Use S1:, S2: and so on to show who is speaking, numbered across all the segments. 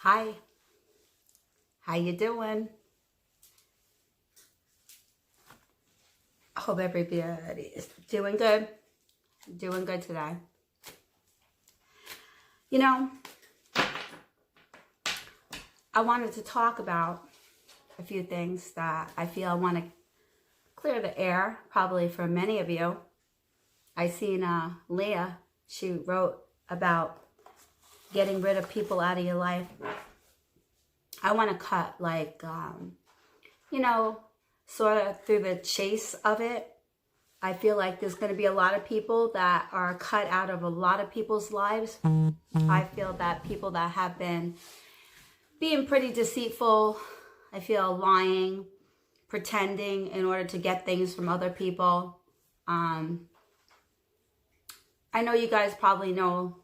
S1: Hi, how you doing? I hope everybody is doing good. Doing good today. You know, I wanted to talk about a few things that I feel I want to clear the air, probably for many of you. I seen Leah, she wrote about getting rid of people out of your life. I want to cut sort of through the chase of it. I feel like there's going to be a lot of people that are cut out of a lot of people's lives. I feel that people that have been being pretty deceitful, I feel lying, pretending in order to get things from other people. I know you guys probably know,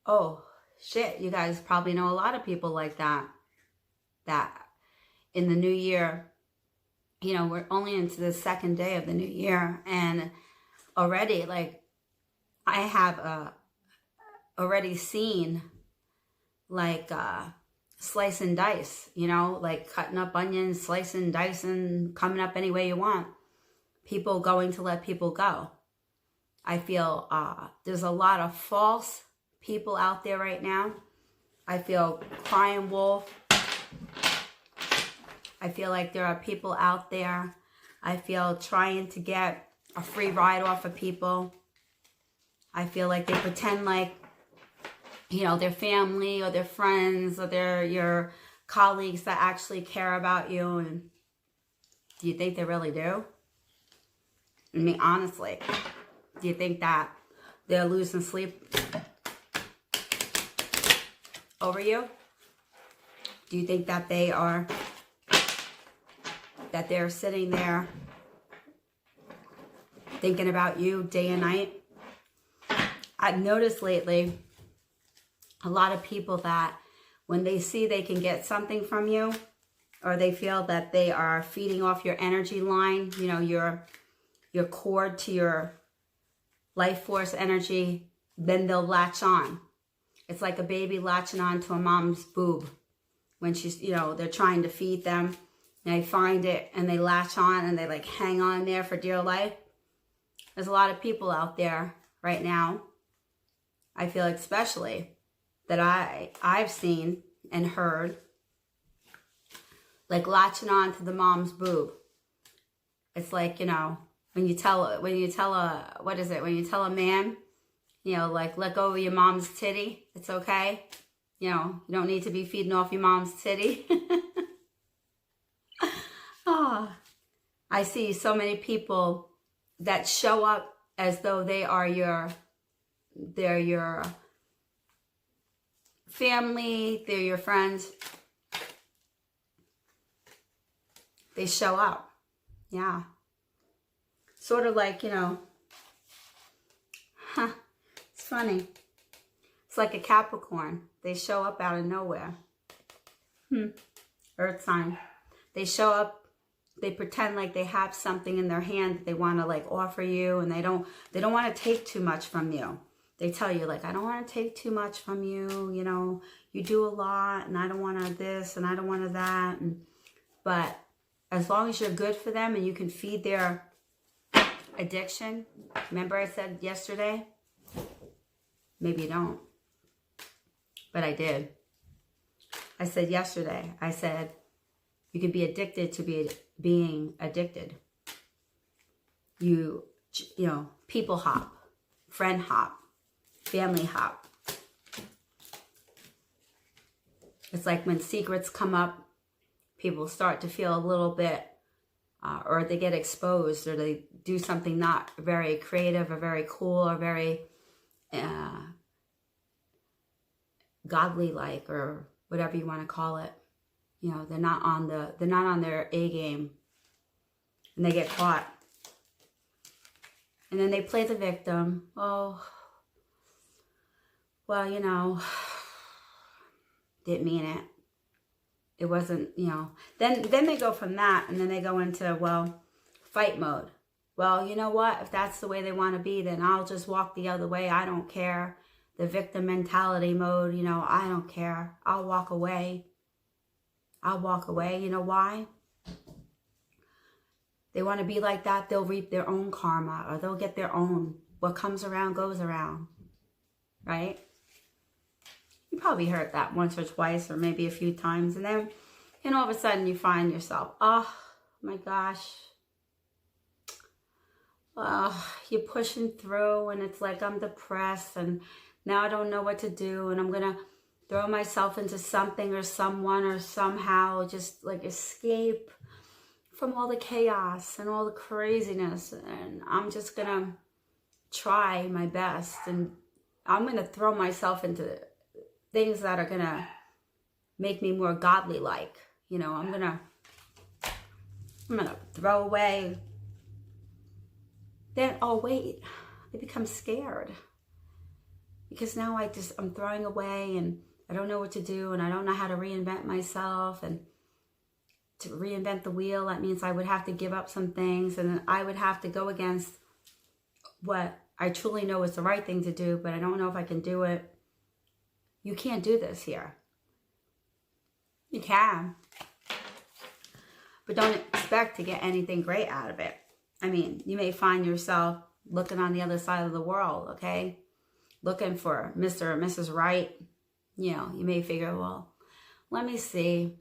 S1: you guys probably know a lot of people like that in the new year, we're only into the second day of the new year, and already, I have already seen, slice and dice, cutting up onions, slicing, dicing, coming up any way you want. People going to let people go. I feel there's a lot of false people out there right now. I feel crying wolf. I feel like there are people out there, I feel, trying to get a free ride off of people. I feel like they pretend like, their family or their friends or your colleagues that actually care about you. And do you think they really do? I mean, honestly, do you think that they're losing sleep over you? Do you think that they're sitting there thinking about you day and night? I've noticed lately a lot of people that when they see they can get something from you, or they feel that they are feeding off your energy line, your cord to your life force energy, then they'll latch on. It's like a baby latching on to a mom's boob when she's, they're trying to feed them. And they find it and they latch on and they hang on there for dear life. There's a lot of people out there right now, I feel especially, that I've seen and heard, latching on to the mom's boob. It's like, when you tell a man, let go of your mom's titty, it's okay. You don't need to be feeding off your mom's titty. I see so many people that show up as though they're your family, they're your friends. They show up. Yeah. Sort of like, it's funny. It's like a Capricorn. They show up out of nowhere. Earth sign. They show up. They pretend like they have something in their hand that they want to offer you, and they don't want to take too much from you. They tell you I don't want to take too much from you, you do a lot, and I don't want to this and I don't want to that. But as long as you're good for them and you can feed their addiction, remember I said yesterday? Maybe you don't, but I did. I said yesterday, you can be addicted to being addicted. People hop, friend hop, family hop. It's like when secrets come up, people start to feel a little bit, or they get exposed, or they do something not very creative or very cool or very godly-like, or whatever you want to call it. They're not on their A game, and they get caught. And then they play the victim. Oh, well, didn't mean it. It wasn't, Then they go from that, and then they go into, fight mode. Well, you know what? If that's the way they want to be, then I'll just walk the other way. I don't care. the victim mentality mode. You know, I don't care. I'll walk away. I'll walk away. You know why? They want to be like that. They'll reap their own karma, or they'll get their own. What comes around goes around. Right? You probably heard that once or twice, or maybe a few times. And then, and all of a sudden you find yourself, oh my gosh. You're pushing through, and it's like I'm depressed, and now I don't know what to do, and I'm going to throw myself into something or someone or somehow just like escape from all the chaos and all the craziness. And I'm just going to try my best, and I'm going to throw myself into things that are going to make me more godly like. You know, I'm going to throw away. Then, oh wait, I become scared. Because now I'm throwing away, and I don't know what to do, and I don't know how to reinvent myself. And to reinvent the wheel, that means I would have to give up some things, and I would have to go against what I truly know is the right thing to do, but I don't know if I can do it. You can't do this here. You can, but don't expect to get anything great out of it. I mean, you may find yourself looking on the other side of the world, okay? Looking for Mr. or Mrs. Right. You know, you may figure, well, let me see.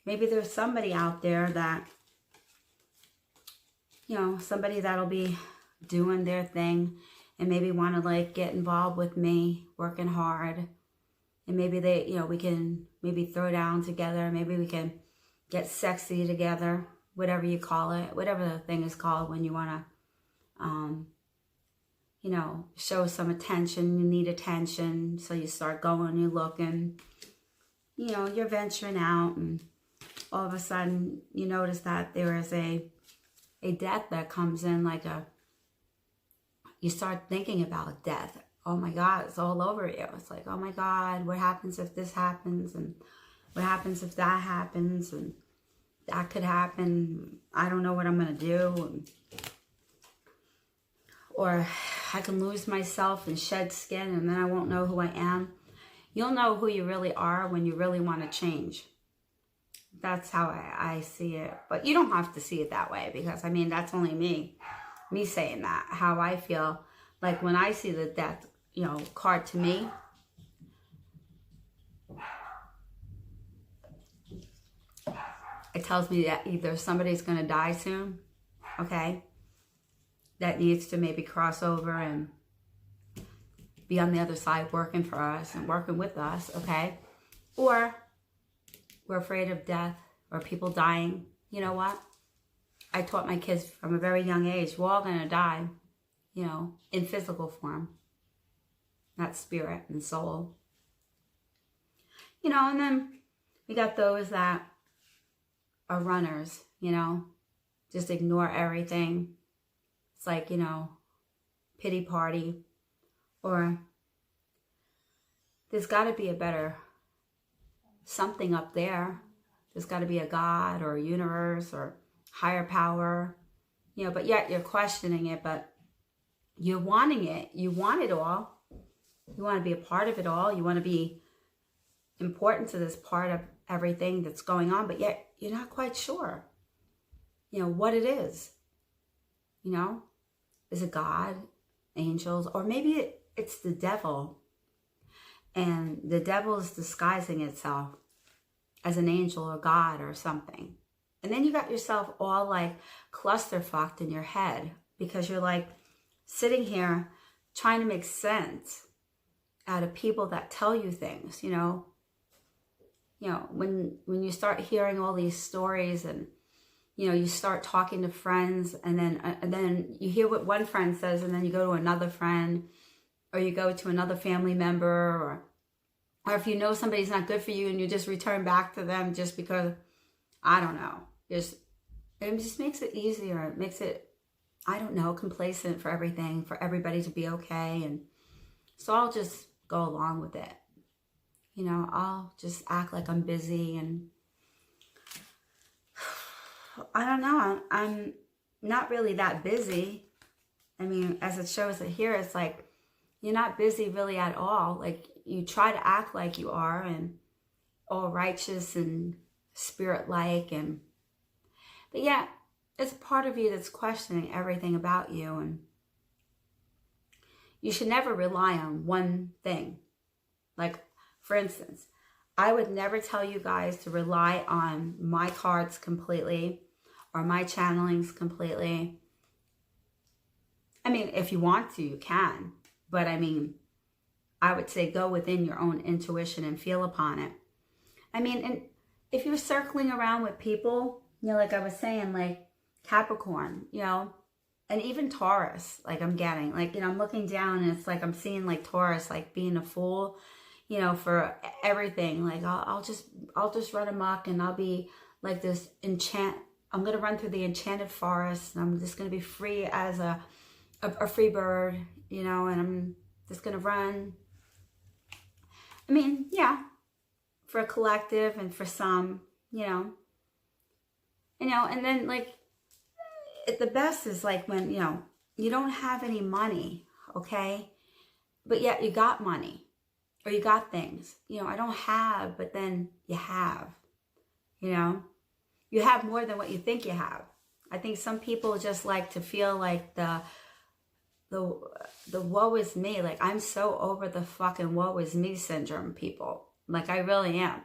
S1: Maybe there's somebody out there that, you know, somebody that'll be doing their thing and maybe want to like get involved with me, working hard. And maybe they, you know, we can maybe throw down together. Maybe we can get sexy together, whatever you call it, whatever the thing is called when you want to, you know, show some attention. You need attention. So you start going, you're looking, you know, you're venturing out, and all of a sudden you notice that there is a death that comes in, like you start thinking about death. Oh my God, it's all over you. It's like, oh my God, what happens if this happens? And what happens if that happens? And that could happen. I don't know what I'm going to do. Or I can lose myself and shed skin, and then I won't know who I am. You'll know who you really are when you really want to change. That's how I see it. But you don't have to see it that way, because, I mean, that's only me saying that. How I feel. Like when I see the death, you know, card to me, it tells me that either somebody's going to die soon, okay, that needs to maybe cross over and be on the other side working for us and working with us, okay, or we're afraid of death or people dying. You know what? I taught my kids from a very young age, we're all going to die, you know, in physical form, not spirit and soul. You know, and then we got those that are runners, you know, just ignore everything. It's like, you know, pity party. Or there's got to be a better something up there. There's got to be a God or a universe or higher power, you know, but yet you're questioning it, but you're wanting it. You want it all. You want to be a part of it all. You want to be important to this part of everything that's going on, but yet you're not quite sure, you know, what it is. You know, is it God, angels, or maybe it's the devil, and the devil is disguising itself as an angel or God or something. And then you got yourself all like clusterfucked in your head, because you're like sitting here trying to make sense out of people that tell you things, you know, when you start hearing all these stories, and, you know, you start talking to friends, and then you hear what one friend says, and then you go to another friend, or you go to another family member, or if you know somebody's not good for you and you just return back to them just because, I don't know, it just makes it easier. It makes it, I don't know, complacent for everything, for everybody to be okay. And so I'll just go along with it. You know, I'll just act like I'm busy, and I don't know, I'm not really that busy. I mean, as it shows it here, it's like, you're not busy really at all. Like, you try to act like you are and all righteous and spirit-like, but yeah, it's a part of you that's questioning everything about you, and you should never rely on one thing. Like, for instance, I would never tell you guys to rely on my cards completely or my channelings completely. I mean, if you want to, you can. But I mean, I would say go within your own intuition and feel upon it. I mean, and if you're circling around with people, you know, like I was saying, like Capricorn, you know, and even Taurus, like I'm getting, like, you know, I'm looking down and it's like I'm seeing like Taurus, like being a fool, you know, for everything. Like I'll just run amok, and I'll be like this I'm going to run through the enchanted forest, and I'm just going to be free as a free bird, you know, and I'm just going to run. I mean, yeah, for a collective and for some, you know, and then like the best is like when, you know, you don't have any money, okay, but yet you got money or you got things. You know, I don't have, but then you have, you know, you have more than what you think you have. I think some people just like to feel like the woe is me. Like, I'm so over the fucking woe is me syndrome, people. Like, I really am.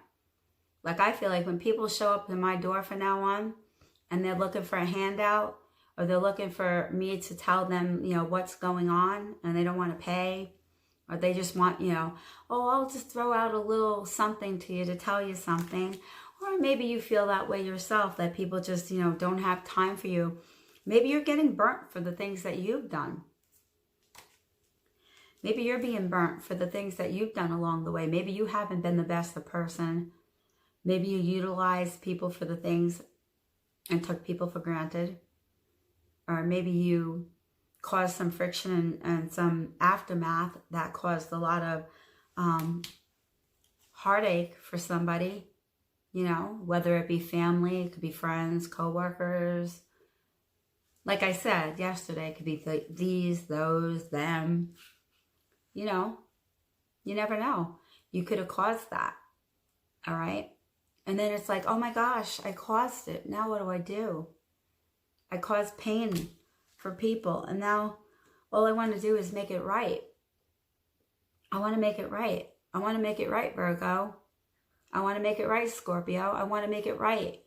S1: Like, I feel like when people show up in my door from now on and they're looking for a handout, or they're looking for me to tell them, you know, what's going on, and they don't want to pay, or they just want, you know, oh, I'll just throw out a little something to you to tell you something. Or maybe you feel that way yourself, that people just, you know, don't have time for you. Maybe you're getting burnt for the things that you've done. Maybe you're being burnt for the things that you've done along the way. Maybe you haven't been the best of person. Maybe you utilized people for the things and took people for granted. Or maybe you caused some friction and some aftermath that caused a lot of heartache for somebody, you know, whether it be family, it could be friends, co-workers. Like I said yesterday, it could be these, those, them. You know, you never know. You could have caused that, all right? And then it's like, oh my gosh, I caused it. Now what do I do? I caused pain for people, and now all I want to do is make it right. I want to make it right. I want to make it right, Virgo. I want to make it right, Scorpio. I want to make it right.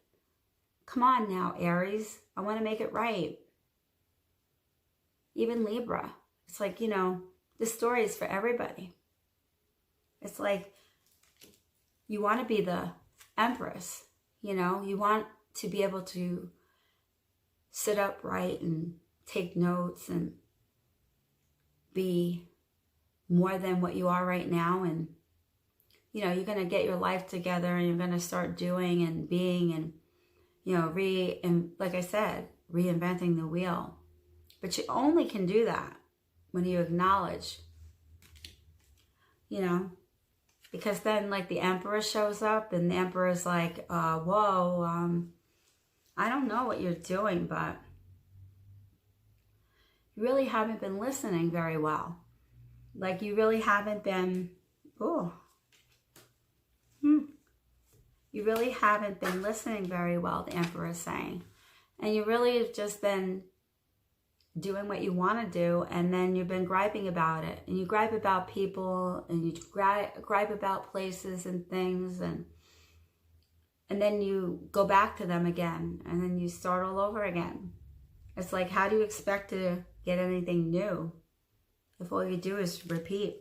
S1: Come on now, Aries. I want to make it right. Even Libra. It's like, you know, this story is for everybody. It's like you want to be the Empress, you know. You want to be able to sit upright and take notes and be more than what you are right now. And, you know, you're going to get your life together, and you're going to start doing and being and, you know, and like I said, reinventing the wheel. But you only can do that when you acknowledge, you know, because then like the Emperor shows up, and the Emperor's like, whoa, I don't know what you're doing, but you really haven't been listening very well. Like, you really haven't been, you really haven't been listening very well, the Emperor is saying. And you really have just been doing what you want to do, and then you've been griping about it. And you gripe about people, and you gripe about places and things, and then you go back to them again, and then you start all over again. It's like, how do you expect to get anything new if all you do is repeat?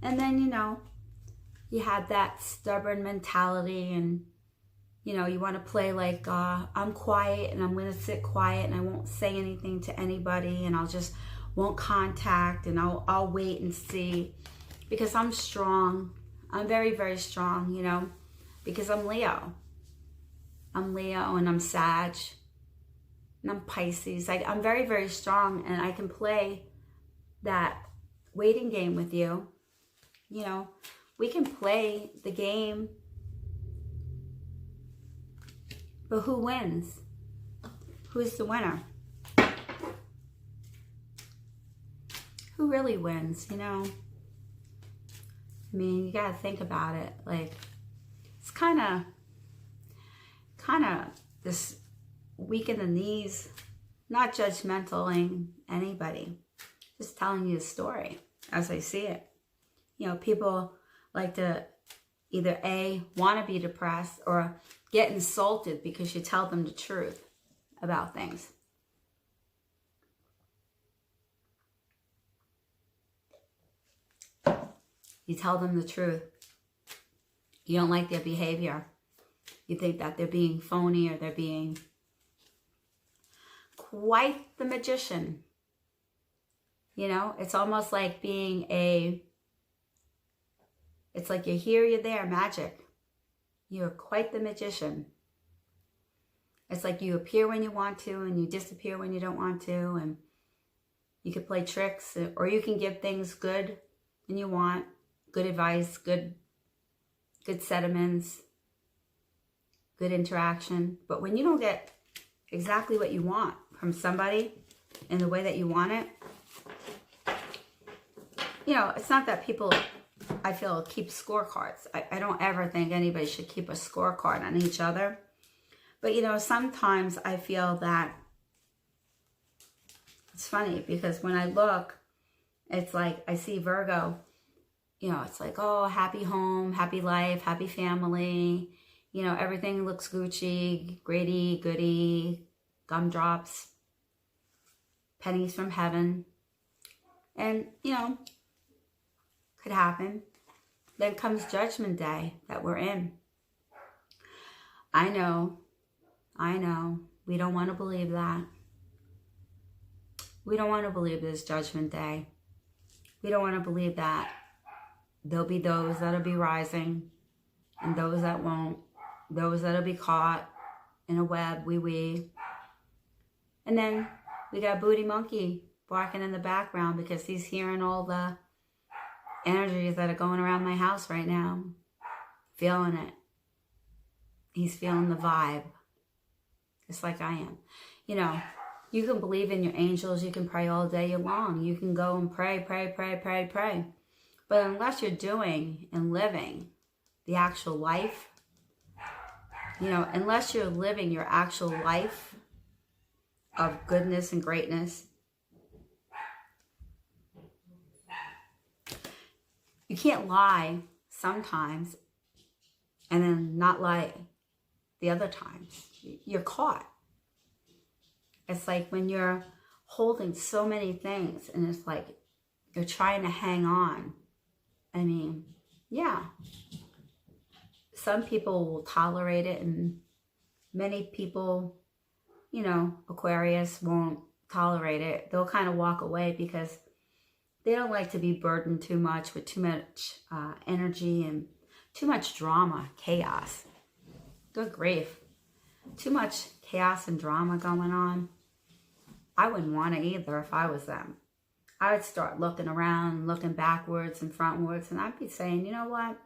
S1: And then, you know, you have that stubborn mentality, and, you know, you want to play like, I'm quiet, and I'm going to sit quiet, and I won't say anything to anybody, and I'll just won't contact, and I'll wait and see, because I'm strong. I'm very, very strong, you know, because I'm Leo. I'm Leo, and I'm Sag, and I'm Pisces. I'm very, very strong, and I can play that waiting game with you. You know, we can play the game, but who wins? Who's the winner? who really wins, you know? I mean, you gotta think about it. Like, it's kind of this weak in the knees, not judgmentaling anybody, just telling you the story as I see it. You know, people like to either A, want to be depressed, or get insulted because you tell them the truth about things. You tell them the truth. You don't like their behavior. You think that they're being phony or they're being quite the magician. You know, it's almost like being it's like you're here, you're there, magic. You're quite the magician. It's like you appear when you want to and you disappear when you don't want to, and you can play tricks, or you can give things good when you want, good advice, good sentiments, good interaction. But when you don't get exactly what you want from somebody in the way that you want it, you know, it's not that people, I feel, keep scorecards. I don't ever think anybody should keep a scorecard on each other. But, you know, sometimes I feel that it's funny because when I look, it's like I see Virgo, you know, it's like, oh, happy home, happy life, happy family. You know, everything looks Gucci, Grady, goody, gumdrops, pennies from heaven. And, you know, could happen. Then comes Judgment Day that we're in. I know. We don't want to believe that. We don't want to believe this Judgment Day. We don't want to believe that there'll be those that'll be rising and those that won't. Those that'll be caught in a web, wee. And then we got Booty Monkey barking in the background because he's hearing all the energies that are going around my house right now. Feeling it. He's feeling the vibe. Just like I am. You know, you can believe in your angels. You can pray all day long. You can go and pray. But unless you're doing and living the actual life, you know, unless you're living your actual life of goodness and greatness, you can't lie sometimes and then not lie the other times. You're caught. It's like when you're holding so many things and it's like you're trying to hang on. I mean, yeah. Some people will tolerate it and many people, you know, Aquarius won't tolerate it. They'll kind of walk away because they don't like to be burdened too much with too much energy and too much drama, chaos. Good grief. Too much chaos and drama going on. I wouldn't want it either if I was them. I would start looking around, looking backwards and frontwards, and I'd be saying, you know what?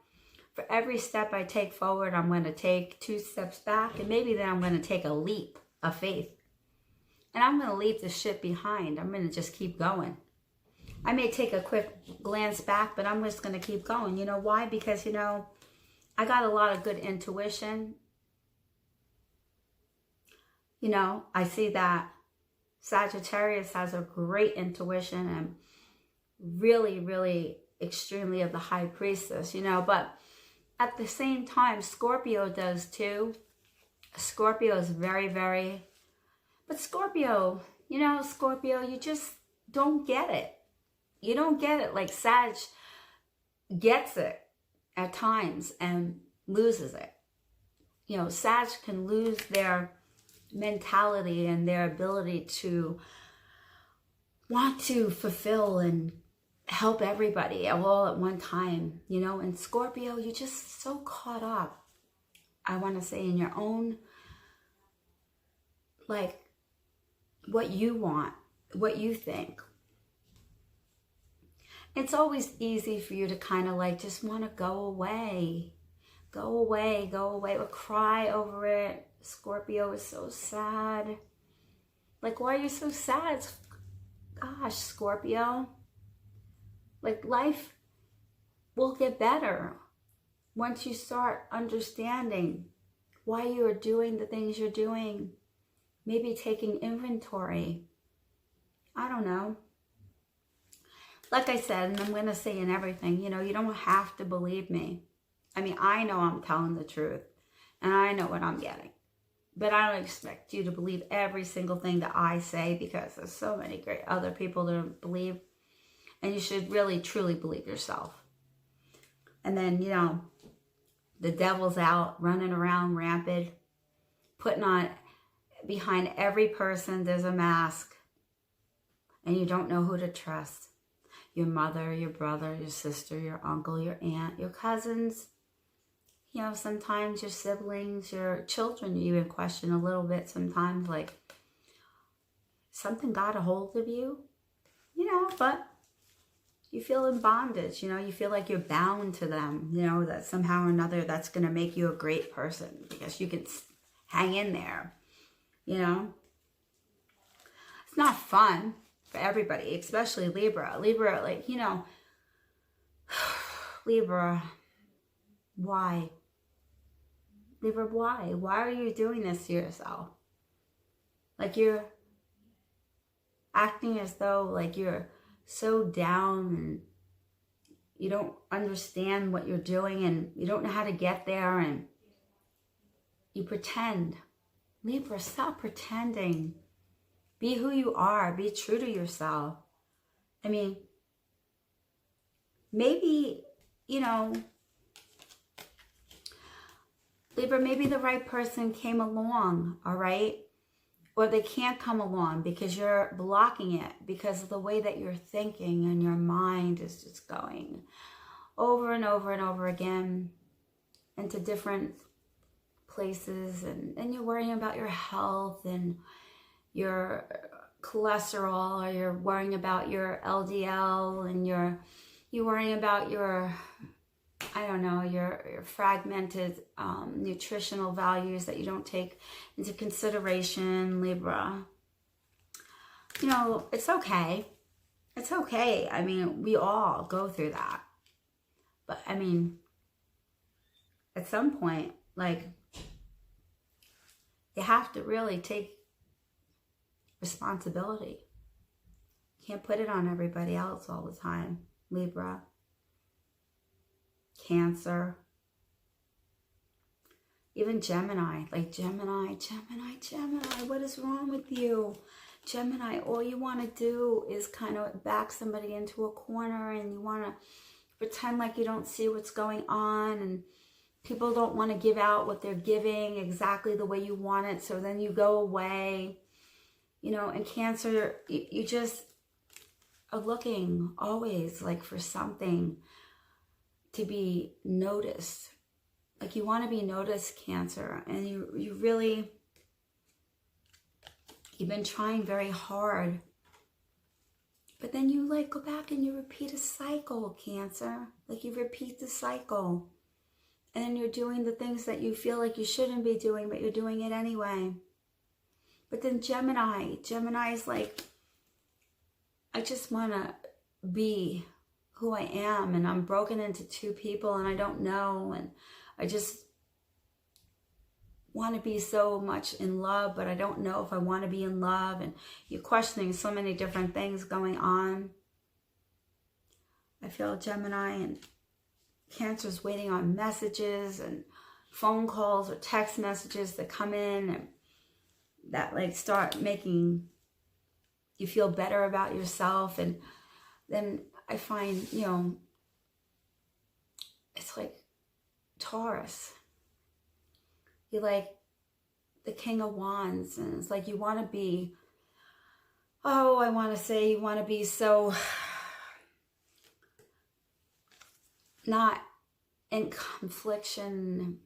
S1: For every step I take forward, I'm going to take 2 steps back, and maybe then I'm going to take a leap of faith. And I'm going to leave the shit behind. I'm going to just keep going. I may take a quick glance back, but I'm just going to keep going. You know why? Because, you know, I got a lot of good intuition. You know, I see that Sagittarius has a great intuition and really, really extremely of the high priestess, you know, but at the same time, Scorpio does too. Scorpio is very, very, but Scorpio, you know, Scorpio, you just don't get it. You don't get it like Sag gets it at times and loses it. You know, Sag can lose their mentality and their ability to want to fulfill and help everybody all at one time, you know. And Scorpio, you're just so caught up, I want to say, in your own, like, what you want, what you think. It's always easy for you to kind of like just want to go away, or cry over it. Scorpio is so sad. Like, why are you so sad? Gosh, Scorpio. Like, life will get better once you start understanding why you are doing the things you're doing. Maybe taking inventory. I don't know. Like I said, and I'm going to say in everything, you know, you don't have to believe me. I mean, I know I'm telling the truth, and I know what I'm getting. But I don't expect you to believe every single thing that I say, because there's so many great other people that believe. And you should really, truly believe yourself. And then, you know, the devil's out, running around rampant, putting on, behind every person, there's a mask. And you don't know who to trust. Your mother, your brother, your sister, your uncle, your aunt, your cousins. You know, sometimes your siblings, your children, you even question a little bit sometimes, like, something got a hold of you, you know, but you feel in bondage, you know, you feel like you're bound to them, you know, that somehow or another that's going to make you a great person because you can hang in there, you know. It's not fun for everybody, especially Libra. Libra, like, you know, Libra, why? Libra, why? Why are you doing this to yourself? Like, you're acting as though, like, you're so down and you don't understand what you're doing and you don't know how to get there, and you pretend. Libra, stop pretending. Be who you are. Be true to yourself. I mean, maybe, you know, Libra, maybe the right person came along, all right? Or they can't come along because you're blocking it because of the way that you're thinking, and your mind is just going over and over and over again into different places, and you're worrying about your health and your cholesterol, or you're worrying about your LDL, and you're worrying about your, I don't know, your fragmented nutritional values that you don't take into consideration, Libra. You know, it's okay. It's okay. I mean, we all go through that. But, I mean, at some point, like, you have to really take responsibility. You can't put it on everybody else all the time, Libra. Cancer, even Gemini, like Gemini, what is wrong with you? Gemini, all you want to do is kind of back somebody into a corner, and you want to pretend like you don't see what's going on, and people don't want to give out what they're giving exactly the way you want it, so then you go away, you know. And Cancer, you just are looking always like for something to be noticed. Like, you want to be noticed, Cancer, and you really, you've been trying very hard, but then you like go back and you repeat a cycle, Cancer. Like, you repeat the cycle, and then you're doing the things that you feel like you shouldn't be doing, but you're doing it anyway. But then Gemini is like, I just want to be who I am, and I'm broken into two people, and I don't know, and I just want to be so much in love, but I don't know if I want to be in love, and you're questioning so many different things going on. I feel Gemini and Cancer's waiting on messages and phone calls or text messages that come in, and that like start making you feel better about yourself. And then I find, you know, it's like Taurus. You're like the King of Wands, and it's like you want to be, oh, I want to say you want to be so not in confliction,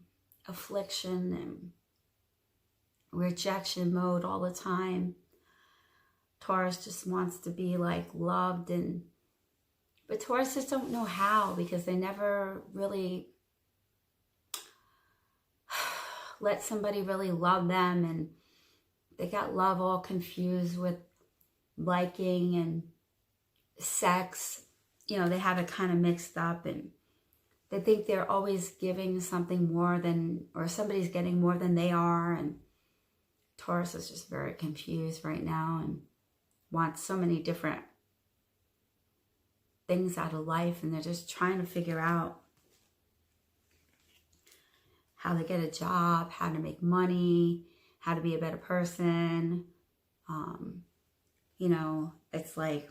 S1: affliction, and rejection mode all the time. Taurus just wants to be like loved, but Taurus just don't know how, because they never really let somebody really love them, and they got love all confused with liking and sex you know, they have it kind of mixed up, and they think they're always giving something more than, or somebody's getting more than they are. And Taurus is just very confused right now and wants so many different things out of life, and they're just trying to figure out how to get a job, how to make money, how to be a better person. You know, it's like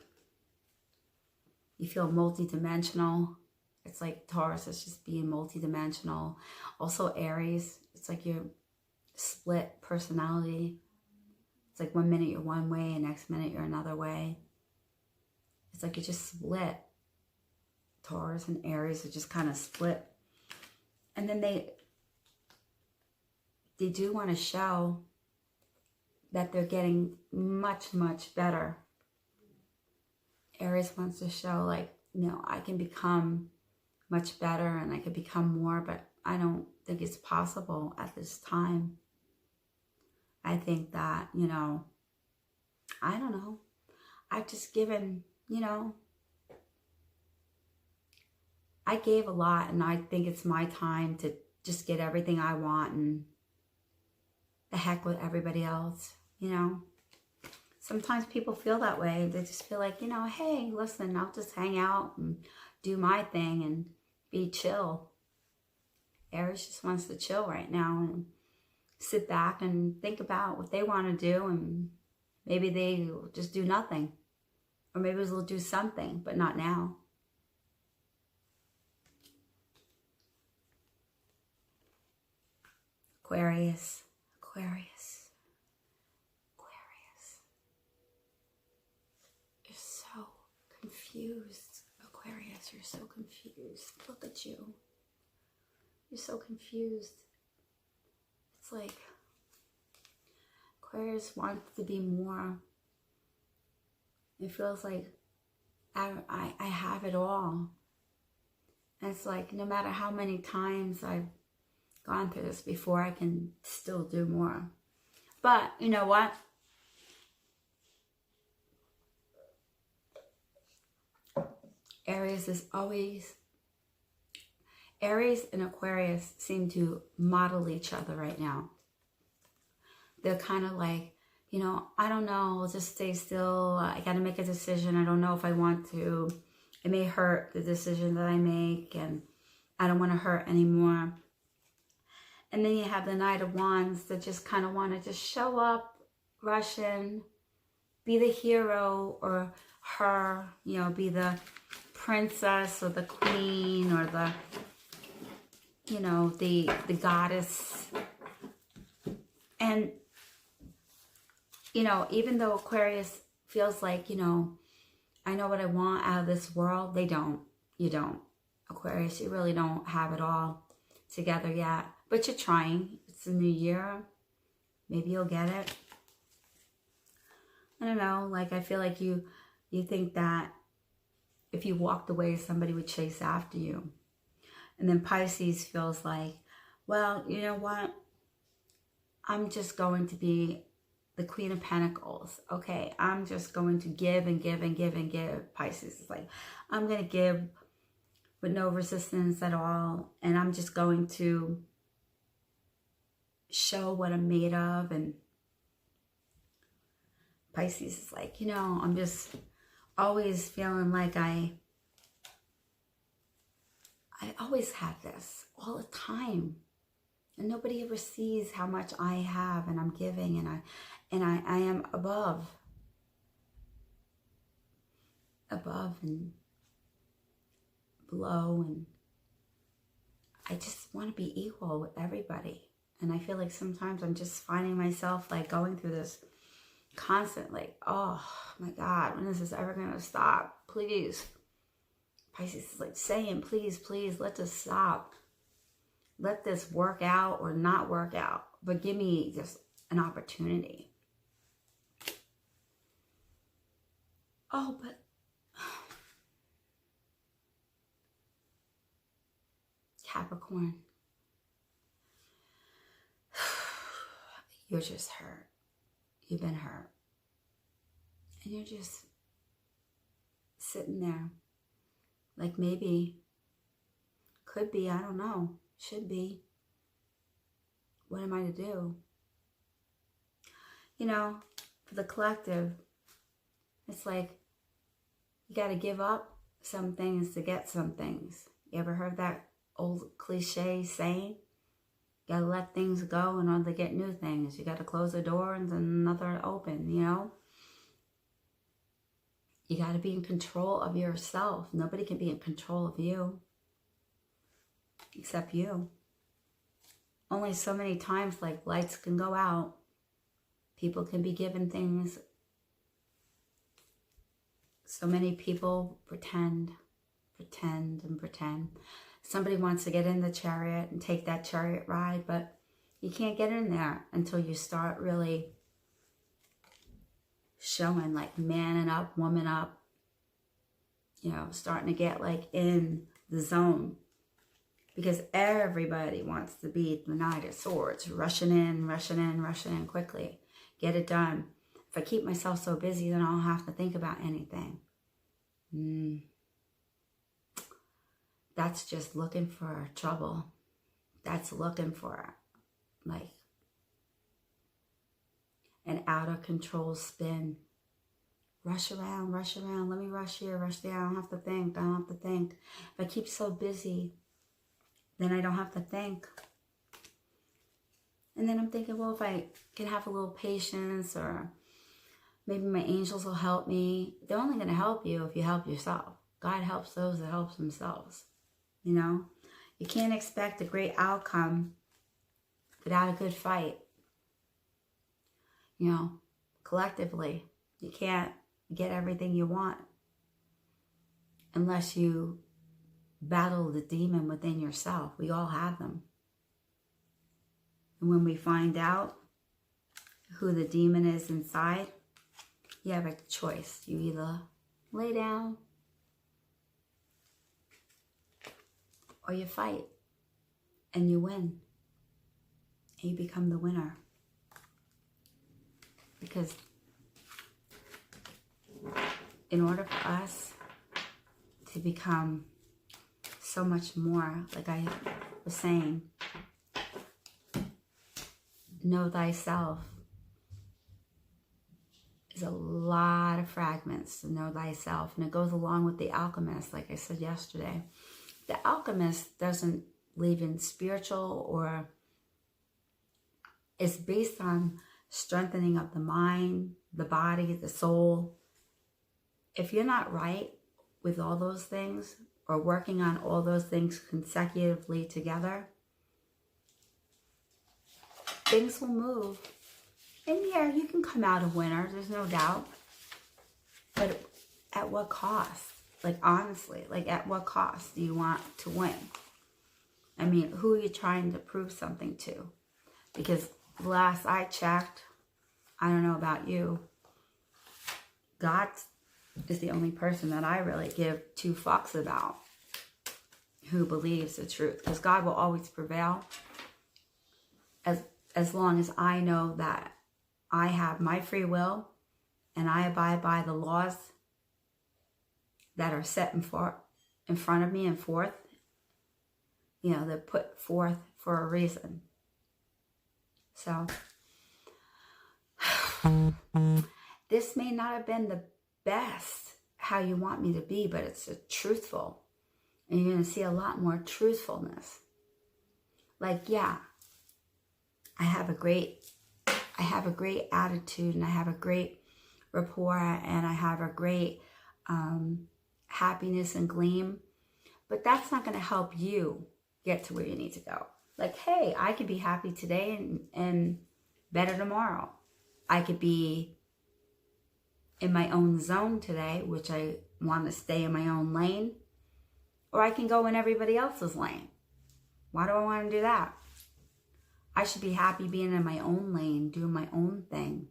S1: you feel multidimensional. It's like Taurus is just being multidimensional. Also Aries, it's like your split personality. It's like 1 minute you're one way and next minute you're another way. It's like you're just split. Taurus and Aries are just kind of split. And then they do want to show that they're getting much, much better. Aries wants to show, like, you know, I can become much better and I can become more, but I don't think it's possible at this time. I think that, you know, I don't know. I've just given, you know, I gave a lot, and I think it's my time to just get everything I want and the heck with everybody else, you know. Sometimes people feel that way. They just feel like, you know, hey, listen, I'll just hang out and do my thing and be chill. Aries just wants to chill right now and sit back and think about what they want to do, and maybe they will just do nothing. Or maybe they'll do something, but not now. Aquarius. You're so confused. Aquarius, you're so confused. Look at you. You're so confused. It's like Aquarius wants to be more. It feels like I have it all. And it's like no matter how many times I've gone through this before, I can still do more. But you know what? Aries and Aquarius seem to model each other right now. They're kind of like, you know, I don't know, I'll just stay still. I got to make a decision. I don't know if I want to. It may hurt, the decision that I make, and I don't want to hurt anymore. And then you have the Knight of Wands that just kind of want to just show up, rush in, be the hero, or her, you know, be the princess or the queen or the, you know, the goddess. And, you know, even though Aquarius feels like, you know, I know what I want out of this world, they don't. You don't. Aquarius, you really don't have it all together yet. But you're trying. It's a new year. Maybe you'll get it. I don't know. Like, I feel like you think that if you walked away, somebody would chase after you. And then Pisces feels like, well, you know what? I'm just going to be the Queen of Pentacles. Okay, I'm just going to give and give and give and give. Pisces is like, I'm going to give with no resistance at all. And I'm just going to show what I'm made of. And Pisces is like, you know, I'm just always feeling like I always have this all the time. And nobody ever sees how much I have and I'm giving, and I am above and below, and I just want to be equal with everybody. And I feel like sometimes I'm just finding myself like going through this constant, like, oh my God, when is this ever going to stop? Please. Pisces is like saying, please, please, let this stop. Let this work out or not work out, but give me just an opportunity. Oh, but Capricorn, you're just hurt. You've been hurt. And you're just sitting there Like maybe, could be, I don't know, should be. What am I to do? You know, for the collective, it's like you got to give up some things to get some things. You ever heard that old cliche saying? You got to let things go in order to get new things. You got to close a door and then another open, you know? You got to be in control of yourself. Nobody can be in control of you except you. Only so many times, like, lights can go out. People can be given things. So many people pretend. Somebody wants to get in the chariot and take that chariot ride, but you can't get in there until you start really showing, like, manning up, woman up, you know, starting to get, like, in the zone. Because everybody wants to be the Knight of Swords, rushing in quickly. Get it done. If I keep myself so busy, then I don't have to think about anything. That's just looking for trouble. That's looking for, like, an out of control spin. Rush around. Let me rush here, rush there. I don't have to think. If I keep so busy, then I don't have to think. And then I'm thinking, well, if I can have a little patience, or maybe my angels will help me. They're only going to help you if you help yourself. God helps those that help themselves. You know, you can't expect a great outcome without a good fight. You know, collectively, you can't get everything you want unless you battle the demon within yourself. We all have them. And when we find out who the demon is inside, you have a choice. You either lay down or you fight and you win. And you become the winner. Because in order for us to become so much more, like I was saying, know thyself is a lot of fragments to know thyself. And it goes along with the alchemist, like I said yesterday. The alchemist doesn't believe in spiritual, or it's based on strengthening of the mind, the body, the soul. If you're not right with all those things, or working on all those things consecutively together, things will move. And yeah, you can come out a winner, there's no doubt. But at what cost? Like, honestly, like, at what cost do you want to win? I mean, who are you trying to prove something to? Because last I checked, I don't know about you, God is the only person that I really give two fucks about, who believes the truth. Because God will always prevail as long as I know that I have my free will and I abide by the laws that are set in front of me and forth. You know, they're put forth for a reason. So, this may not have been the best how you want me to be, but it's truthful. And you're going to see a lot more truthfulness. Like, yeah, I have a great attitude, and I have a great rapport, and I have a great happiness and gleam. But that's not going to help you get to where you need to go. Like, hey, I could be happy today and better tomorrow. I could be in my own zone today, which I want to stay in my own lane. Or I can go in everybody else's lane. Why do I want to do that? I should be happy being in my own lane, doing my own thing,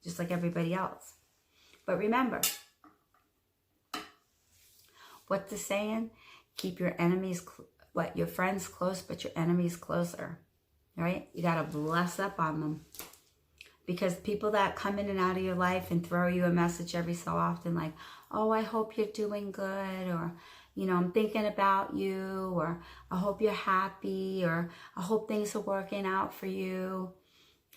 S1: just like everybody else. But remember, what's the saying? Keep your enemies, your friends close, but your enemies closer, right? You got to bless up on them. Because people that come in and out of your life and throw you a message every so often, like, oh, I hope you're doing good, or you know, I'm thinking about you, or I hope you're happy, or I hope things are working out for you,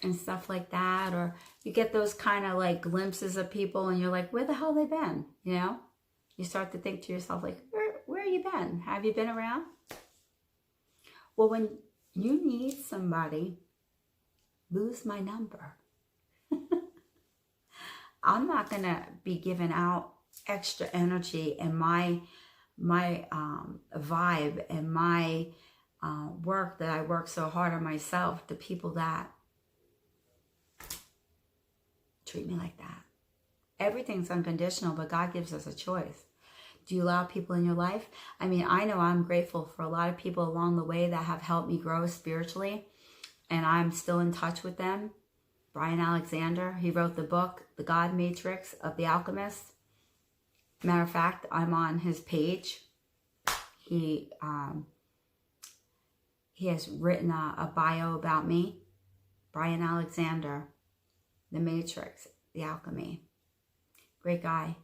S1: and stuff like that. Or you get those kind of like glimpses of people and you're like, where the hell have they been? You know, you start to think to yourself, like, where have you been? Have you been around? Well, when you need somebody, lose my number. I'm not going to be giving out extra energy and my vibe and my work that I work so hard on myself to people that treat me like that. Everything's unconditional, but God gives us a choice. Do you allow people in your life? I mean, I know I'm grateful for a lot of people along the way that have helped me grow spiritually, and I'm still in touch with them. Brian Alexander, he wrote the book, The God Matrix of the Alchemist. Matter of fact, I'm on his page. He has written a bio about me. Brian Alexander, The Matrix, The Alchemy. Great guy.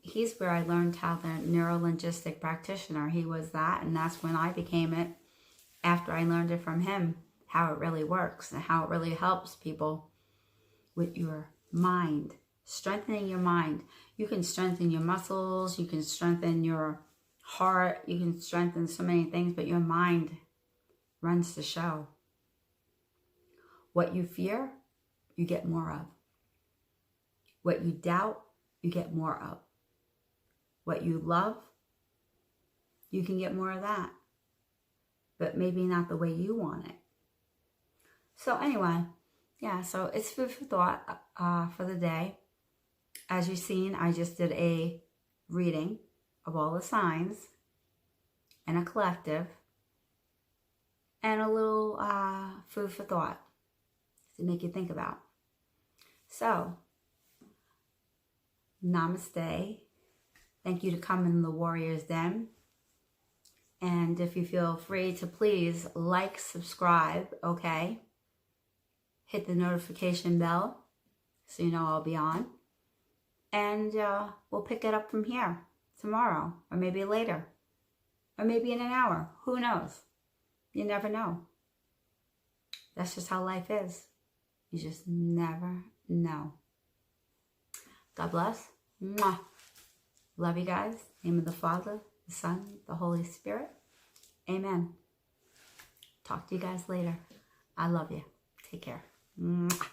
S1: He's where I learned how the neuro-linguistic practitioner, he was that, and that's when I became it after I learned it from him, how it really works and how it really helps people with your mind, strengthening your mind. You can strengthen your muscles, you can strengthen your heart, you can strengthen so many things, but your mind runs the show. What you fear, you get more of. What you doubt, you get more of. What you love, you can get more of that, but maybe not the way you want it. So anyway, yeah, so it's food for thought for the day. As you've seen, I just did a reading of all the signs and a collective and a little food for thought to make you think about. So, namaste. Thank you to come in the Warrior's Den. And if you feel free to please like, subscribe, okay? Hit the notification bell so you know I'll be on. And we'll pick it up from here tomorrow, or maybe later, or maybe in an hour. Who knows? You never know. That's just how life is. You just never know. God bless. Mwah. Love you guys. In the name of the Father, the Son, the Holy Spirit. Amen. Talk to you guys later. I love you. Take care. Mwah.